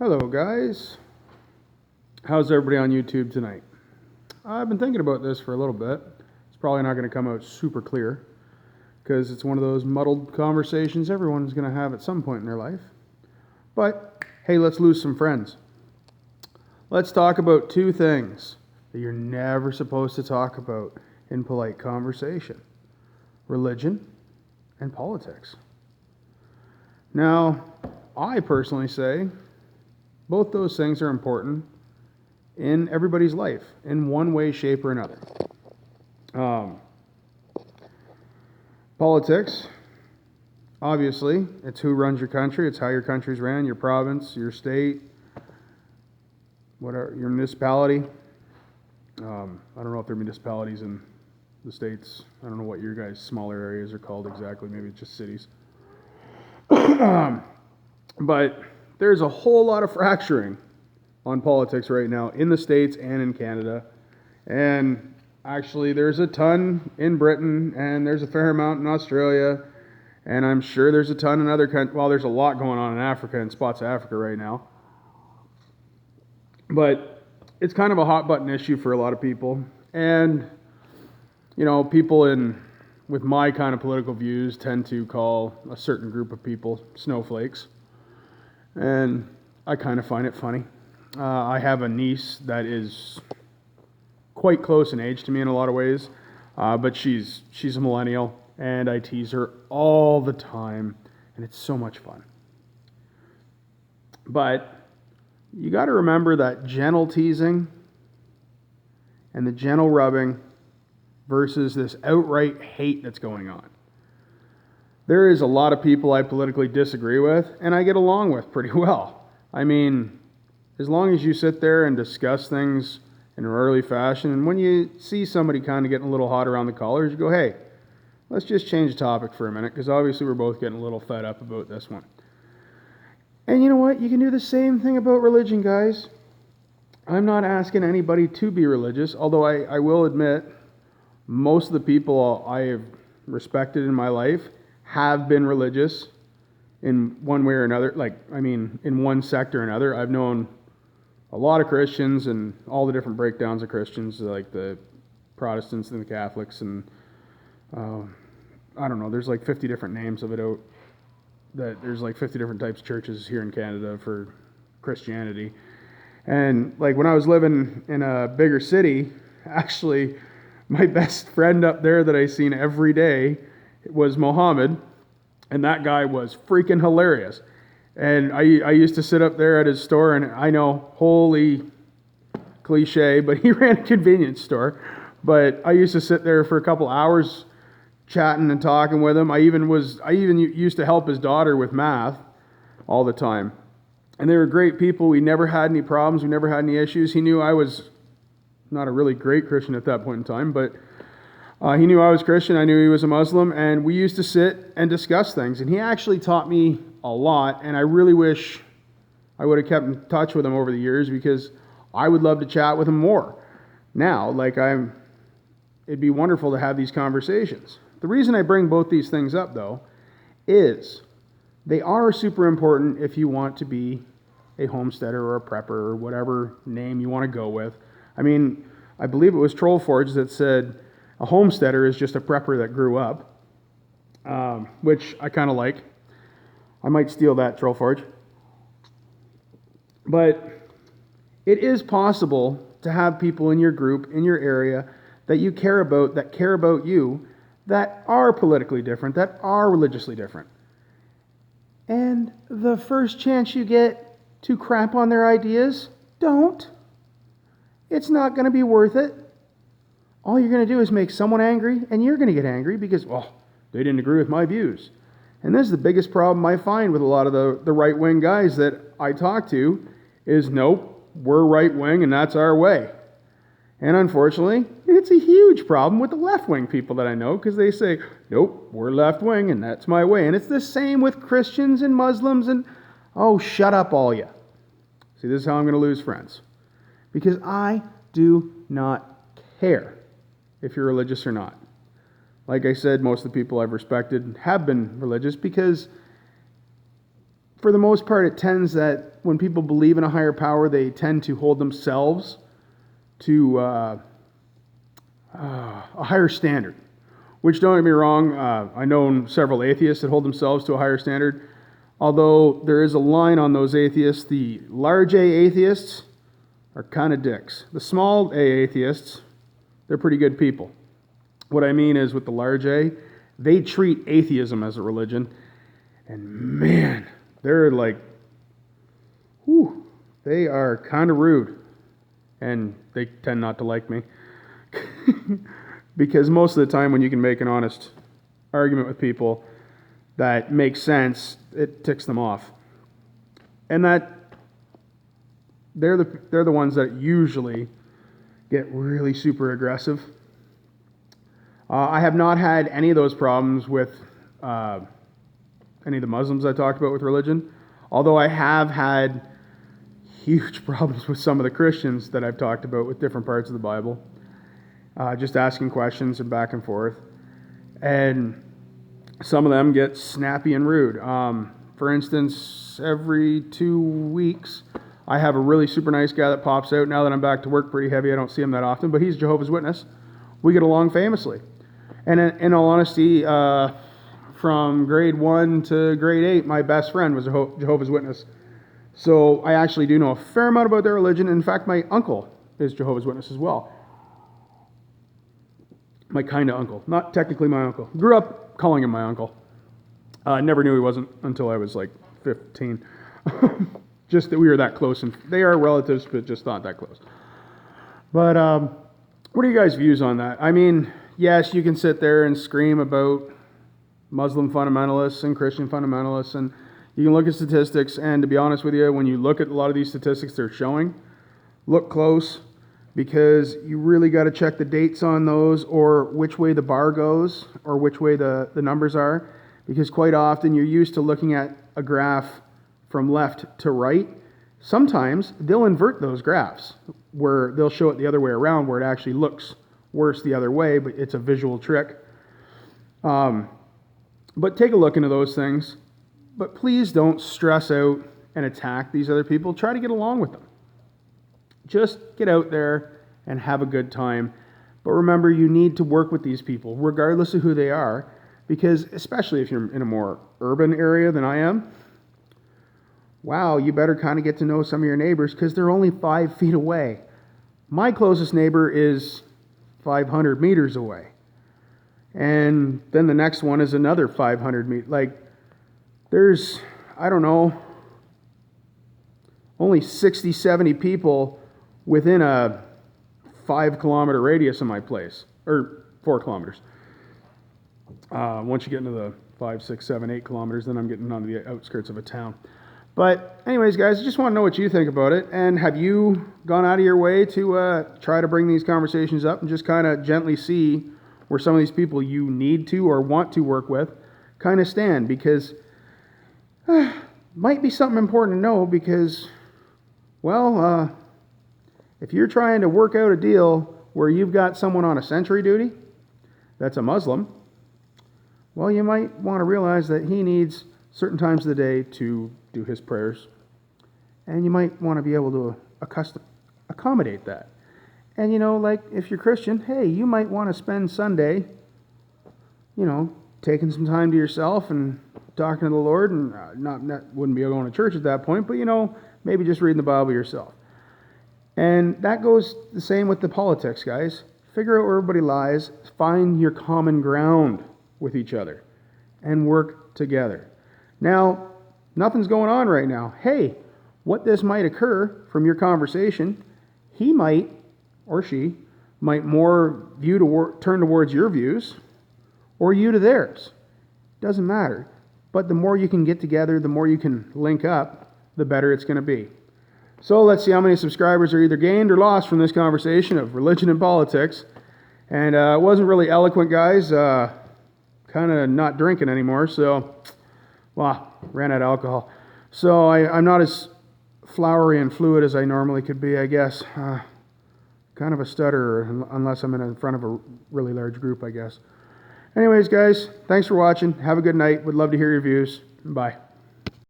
Hello guys, how's everybody on YouTube tonight? I've been thinking about this for a little bit. It's probably not going to come out super clear because it's one of those muddled conversations everyone's going to have at some point in their life. But hey, let's lose some friends. Let's talk about two things that you're never supposed to talk about in polite conversation: religion and politics. Now, I personally say both those things are important in everybody's life in one way, shape, or another. Politics, obviously, it's who runs your country, it's how your country's ran, your province, your state, whatever, your municipality. I don't know if there are municipalities in the States. I don't know what your guys' smaller areas are called exactly. Maybe it's just cities. But there's a whole lot of fracturing on politics right now in the States and in Canada. And actually, there's a ton in Britain, and there's a fair amount in Australia, and I'm sure there's a ton in other countries. Well, there's a lot going on in Africa and spots of Africa right now. But it's kind of a hot button issue for a lot of people. And, you know, people with my kind of political views tend to call a certain group of people snowflakes. And I kind of find it funny. I have a niece that is quite close in age to me in a lot of ways, but she's a millennial, and I tease her all the time, and it's so much fun. But you got to remember that gentle teasing and the gentle rubbing versus this outright hate that's going on. There is a lot of people I politically disagree with, and I get along with pretty well. I mean, as long as you sit there and discuss things in an orderly fashion, and when you see somebody kind of getting a little hot around the collars, you go, hey, let's just change the topic for a minute, because obviously we're both getting a little fed up about this one. And you know what? You can do the same thing about religion, guys. I'm not asking anybody to be religious, although I will admit most of the people I have respected in my life have been religious in one way or another. In one sect or another. I've known a lot of Christians and all the different breakdowns of Christians, like the Protestants and the Catholics, and I don't know, there's like 50 different names of it out. That there's like 50 different types of churches here in Canada for Christianity. And like when I was living in a bigger city, actually my best friend up there that I seen every day was Mohammed, and that guy was freaking hilarious. And I used to sit up there at his store, and I know, holy cliche, but he ran a convenience store. But I used to sit there for a couple hours chatting and talking with him. I even used to help his daughter with math all the time. And they were great people. We never had any problems. We never had any issues. He knew I was not a really great Christian at that point in time, but he knew I was Christian. I knew he was a Muslim, and we used to sit and discuss things. And he actually taught me a lot, and I really wish I would have kept in touch with him over the years, because I would love to chat with him more. Now, it'd be wonderful to have these conversations. The reason I bring both these things up, though, is they are super important if you want to be a homesteader or a prepper or whatever name you want to go with. I mean, I believe it was Trollforge that said a homesteader is just a prepper that grew up, which I kind of like. I might steal that, Trollforge. But it is possible to have people in your group, in your area, that you care about, that care about you, that are politically different, that are religiously different. And the first chance you get to crap on their ideas, don't. It's not going to be worth it. All you're going to do is make someone angry, and you're going to get angry because, well, they didn't agree with my views. And this is the biggest problem I find with a lot of the right-wing guys that I talk to is, nope, we're right-wing and that's our way. And unfortunately, it's a huge problem with the left-wing people that I know, because they say, nope, we're left-wing and that's my way. And it's the same with Christians and Muslims and, oh, shut up all you. See, this is how I'm going to lose friends. Because I do not care if you're religious or not. Like I said, most of the people I've respected have been religious, because for the most part it tends that when people believe in a higher power, they tend to hold themselves to a higher standard. Which, don't get me wrong, I know several atheists that hold themselves to a higher standard. Although there is a line on those atheists, the large A atheists are kind of dicks. The small A atheists, they're pretty good people. What I mean is with the large A, they treat atheism as a religion. And man, they're like, whew, they are kind of rude. And they tend not to like me. Because most of the time when you can make an honest argument with people that makes sense, it ticks them off. And that they're the ones that usually get really super aggressive. I have not had any of those problems with any of the Muslims I talked about with religion, although I have had huge problems with some of the Christians that I've talked about with different parts of the Bible. Just asking questions and back and forth. And some of them get snappy and rude. For instance, every 2 weeks, I have a really super nice guy that pops out. Now that I'm back to work pretty heavy, I don't see him that often, but he's Jehovah's Witness. We get along famously. And in all honesty, from grade 1 to grade 8, my best friend was a Jehovah's Witness. So I actually do know a fair amount about their religion. In fact, my uncle is Jehovah's Witness as well. My kind of uncle. Not technically my uncle. Grew up calling him my uncle. Never knew he wasn't until I was like 15. Just that we were that close. And they are relatives, but just not that close. But what are you guys' views on that? I mean, yes, you can sit there and scream about Muslim fundamentalists and Christian fundamentalists, and you can look at statistics, and to be honest with you, when you look at a lot of these statistics they're showing, look close, because you really got to check the dates on those, or which way the bar goes, or which way the numbers are, because quite often you're used to looking at a graph from left to right. Sometimes they'll invert those graphs, where they'll show it the other way around, where it actually looks worse the other way, but it's a visual trick. But take a look into those things. But please don't stress out and attack these other people. Try to get along with them. Just get out there and have a good time. But remember, you need to work with these people, regardless of who they are, because especially if you're in a more urban area than I am, wow, you better kind of get to know some of your neighbors, because they're only 5 feet away. My closest neighbor is 500 meters away. And then the next one is another 500 meters. Like, there's, I don't know, only 60, 70 people within a 5-kilometer radius of my place, or 4 kilometers. Once you get into the 5, 6, 7, 8 kilometers, then I'm getting onto the outskirts of a town. But anyways, guys, I just want to know what you think about it. And have you gone out of your way to try to bring these conversations up and just kind of gently see where some of these people you need to or want to work with kind of stand? Because might be something important to know, because, well, if you're trying to work out a deal where you've got someone on a sentry duty that's a Muslim, well, you might want to realize that he needs certain times of the day to do his prayers. And you might want to be able to accommodate that. And, you know, like if you're Christian, hey, you might want to spend Sunday, you know, taking some time to yourself and talking to the Lord, and wouldn't be going to church at that point, but, you know, maybe just reading the Bible yourself. And that goes the same with the politics, guys. Figure out where everybody lies, find your common ground with each other, and work together. Now, nothing's going on right now. Hey, what this might occur from your conversation, he might, or she, might more turn towards your views, or you to theirs. Doesn't matter. But the more you can get together, the more you can link up, the better it's going to be. So let's see how many subscribers are either gained or lost from this conversation of religion and politics. And it wasn't really eloquent, guys. Kind of not drinking anymore, so, well, ran out of alcohol. So I'm not as flowery and fluid as I normally could be, I guess. Kind of a stutterer, unless I'm in front of a really large group, I guess. Anyways, guys, thanks for watching. Have a good night. Would love to hear your views. Bye.